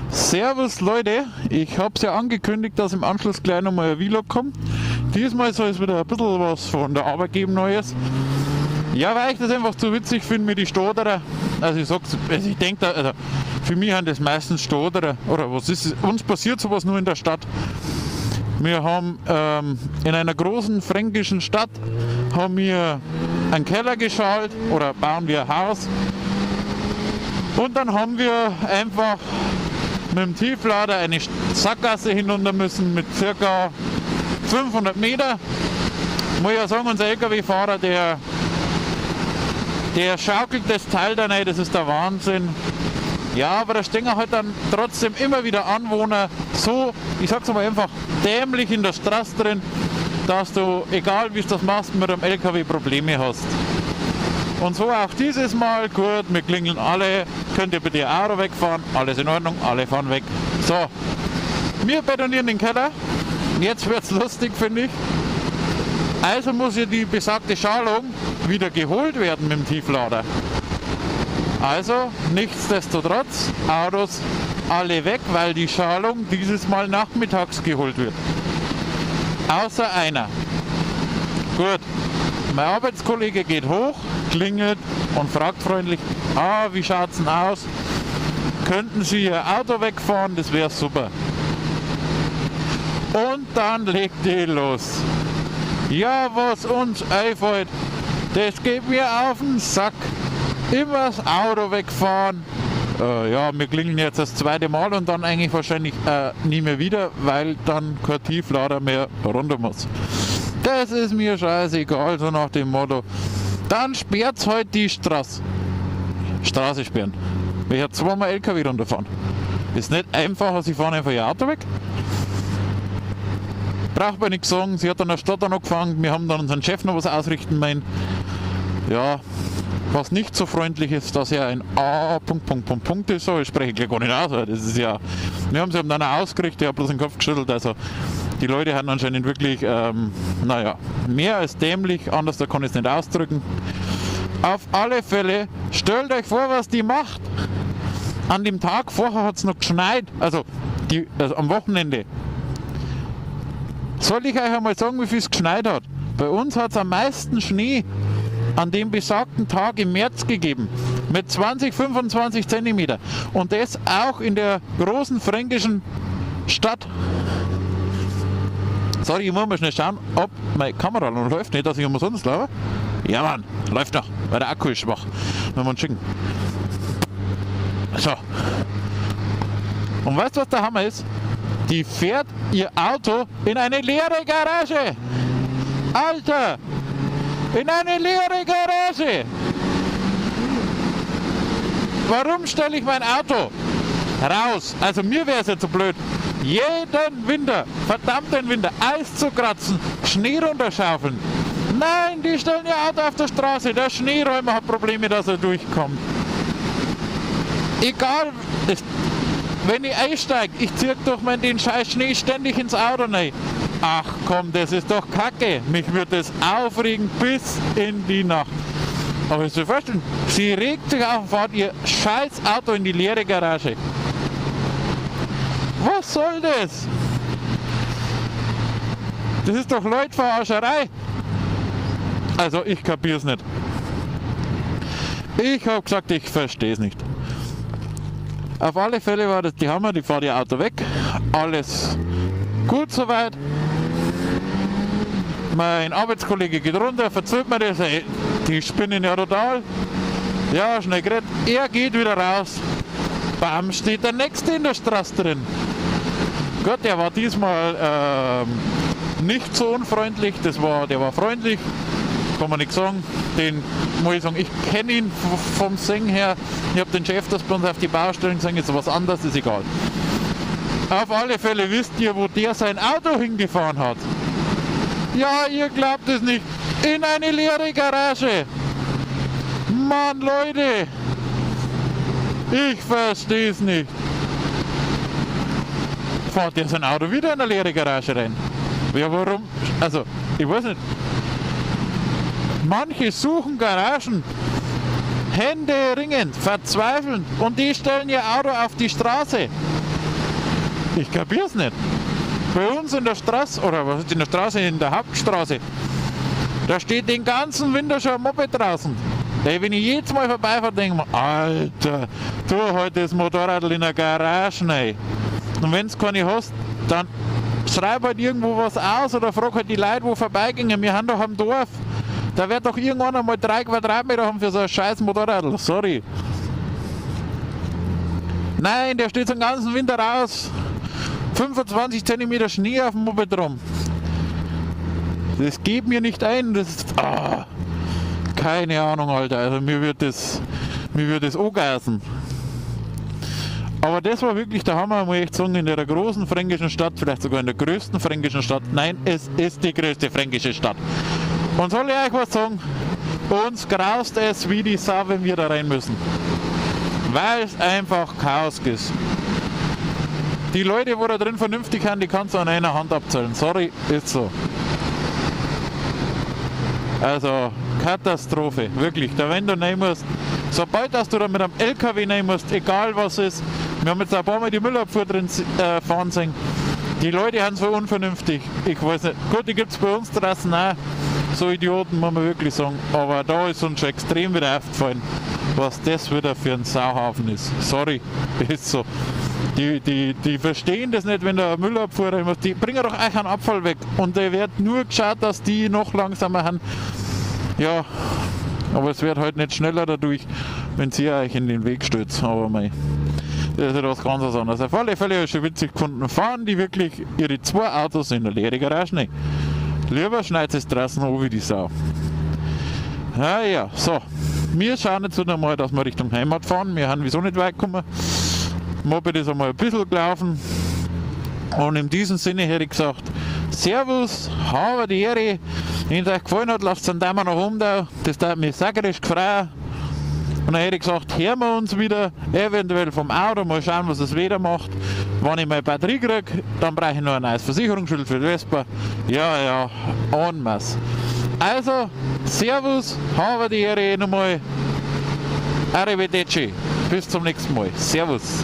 Servus Leute, ich habe es ja angekündigt, dass im Anschluss gleich nochmal ein Vlog kommt. Diesmal soll es wieder ein bisschen was von der Arbeit geben, Neues. Ja, weil ich das einfach zu witzig finde mit den Stoderer. Also ich denke, also für mich sind das meistens Stoderer. Oder was ist es? Uns passiert sowas nur in der Stadt. Wir haben in einer großen fränkischen Stadt haben wir einen Keller geschalt oder bauen wir ein Haus. Und dann haben wir einfach mit dem Tieflader eine Sackgasse hinunter müssen mit ca. 500 Meter. Muss ich ja sagen, unser LKW-Fahrer, der schaukelt das Teil da rein, das ist der Wahnsinn. Ja, aber da stehen halt dann trotzdem immer wieder Anwohner so, ich sag's mal einfach, dämlich in der Straße drin, dass du, egal wie du das machst, mit dem LKW Probleme hast. Und so auch dieses Mal, gut, wir klingeln alle, könnt ihr bitte Ihr Auto wegfahren, alles in Ordnung, alle fahren weg. So, wir betonieren den Keller, jetzt wird's lustig, finde ich. Also muss ja die besagte Schalung wieder geholt werden mit dem Tieflader. Also, nichtsdestotrotz, Autos alle weg, weil die Schalung dieses Mal nachmittags geholt wird. Außer einer. Gut, mein Arbeitskollege geht hoch, klingelt und fragt freundlich, wie schaut's denn aus? Könnten Sie Ihr Auto wegfahren? Das wäre super. Und dann legt die los. Ja, was uns einfällt, das geht mir auf den Sack. Immer das Auto wegfahren. Ja, wir klingeln jetzt das zweite Mal und dann eigentlich wahrscheinlich nie mehr wieder, weil dann kein Tieflader mehr runter muss. Das ist mir scheißegal, so nach dem Motto. Dann sperrt's heute die Straße. Straße sperren. Wir hier zweimal LKW runterfahren. Ist nicht einfacher, sie fahren einfach ihr Auto weg. Braucht man nichts sagen, sie hat dann in der Stadt angefangen, wir haben dann unseren Chef noch was ausrichten meinen. Ja, was nicht so freundlich ist, dass er ein Punkt ist, so, ich spreche gleich gar nicht aus, das ist ja, wir haben sie dann auch ausgerichtet, ich habe bloß den Kopf geschüttelt, also die Leute haben anscheinend wirklich, naja, mehr als dämlich, anders da kann ich es nicht ausdrücken. Auf alle Fälle, stellt euch vor, was die macht. An dem Tag vorher hat es noch geschneit, also am Wochenende. Soll ich euch einmal sagen, wie viel es geschneit hat? Bei uns hat es am meisten Schnee an dem besagten Tag im März gegeben. Mit 20, 25 Zentimeter. Und das auch in der großen fränkischen Stadt. Sorry, ich muss mal schnell schauen, ob meine Kamera noch läuft. Nicht, dass ich umsonst laufe. Ja, Mann, läuft noch, weil der Akku ist schwach. Wenn wir schicken. So. Und weißt du, was der Hammer ist? Die fährt ihr Auto in eine leere Garage. Alter! In eine leere Garage! Warum stelle ich mein Auto raus? Also mir wäre es ja zu blöd. Jeden Winter, verdammten Winter, Eis zu kratzen, Schnee runterschaufeln. Nein, die stellen ihr Auto auf der Straße. Der Schneeräumer hat Probleme, dass er durchkommt. Egal, wenn ich einsteige, ich ziehe durch den scheiß Schnee ständig ins Auto rein. Ach komm, das ist doch Kacke. Mich wird das aufregen bis in die Nacht. Aber ich soll vorstellen, sie regt sich auf und fährt ihr scheiß Auto in die leere Garage. Was soll das? Das ist doch Leutverarscherei. Also ich kapier's nicht. Ich habe gesagt, ich verstehe es nicht. Auf alle Fälle war das die Hammer, die fährt ihr Auto weg. Alles gut soweit. Mein Arbeitskollege geht runter, verzählt mir das, ey, die spinnen ja total. Ja, schnell geredet. Er geht wieder raus. Bam, steht der Nächste in der Straße drin. Gott, der war diesmal nicht so unfreundlich, der war freundlich, kann man nicht sagen. Den muss ich sagen, ich kenne ihn vom Singen her. Ich habe den Chef, das bei uns auf die Baustellen gesehen, ist was anderes, ist egal. Auf alle Fälle wisst ihr, wo der sein Auto hingefahren hat. Ja, ihr glaubt es nicht. In eine leere Garage. Mann, Leute. Ich verstehe es nicht. Fährt der sein Auto wieder in eine leere Garage rein? Ja, warum? Also, ich weiß nicht. Manche suchen Garagen händeringend, verzweifelnd und die stellen ihr Auto auf die Straße. Ich kapier's nicht. Bei uns in der Straße, oder was ist in der Straße, in der Hauptstraße, da steht den ganzen Winter schon ein Moped draußen. Ey, wenn ich jedes Mal vorbeifahre, denke ich mir, Alter, tu halt das Motorrad in der Garage rein. Und wenn du keine hast, dann schreib halt irgendwo was aus oder frag halt die Leute, wo vorbeigingen. Wir haben doch am Dorf, da wird doch irgendwann einmal 3 Quadratmeter haben für so ein scheiß Motorrad. Sorry. Nein, der steht so den ganzen Winter raus. 25 cm Schnee auf dem Moped rum. Das geht mir nicht ein. Das ist, keine Ahnung, Alter. Also mir wird das angeißen. Aber das war wirklich der Hammer, muss ich echt sagen, in der großen fränkischen Stadt, vielleicht sogar in der größten fränkischen Stadt. Nein, es ist die größte fränkische Stadt. Und soll ich euch was sagen? Uns graust es wie die Sau, wenn wir da rein müssen. Weil es einfach Chaos ist. Die Leute, die da drin vernünftig sind, die kannst du an einer Hand abzählen. Sorry, ist so. Also, Katastrophe, wirklich. Da wenn du rein musst, sobald dass du da mit einem LKW rein musst, egal was ist, wir haben jetzt ein paar Mal die Müllabfuhr drin fahren sehen, die Leute sind so unvernünftig. Ich weiß nicht, gut, die gibt es bei uns draußen auch, so Idioten, muss man wirklich sagen, aber da ist uns schon extrem wieder aufgefallen, was das wieder für ein Sauhaufen ist. Sorry, ist so. Die verstehen das nicht, wenn da eine Müllabfuhr rein muss. Die bringen doch euch einen Abfall weg. Und da wird nur geschaut, dass die noch langsamer haben. Ja, aber es wird halt nicht schneller dadurch, wenn sie euch in den Weg stürzt. Aber mei, das ist ja was ganz anderes. Auf alle Fälle habe ich schon witzig gefunden. Fahren die wirklich ihre 2 Autos in der leeren Garage rein. Lieber schneit es draußen an wie die Sau. Ja, so. Wir schauen jetzt wieder mal, dass wir Richtung Heimat fahren. Wir haben wieso nicht weit gekommen. Moped ist einmal ein bisschen gelaufen und in diesem Sinne hätte ich gesagt, Servus, habe die Ehre, wenn es euch gefallen hat, lasst einen Daumen nach oben da, das darf mich sagerisch gefreut. Und dann hätte ich gesagt, hören wir uns wieder, eventuell vom Auto, mal schauen, was das Wetter macht. Wenn ich meine Batterie kriege, dann brauche ich noch ein neues Versicherungsschild für die Vespa. Ja, en masse. Also, Servus, habe die Ehre nochmal, Arrivederci, bis zum nächsten Mal, Servus.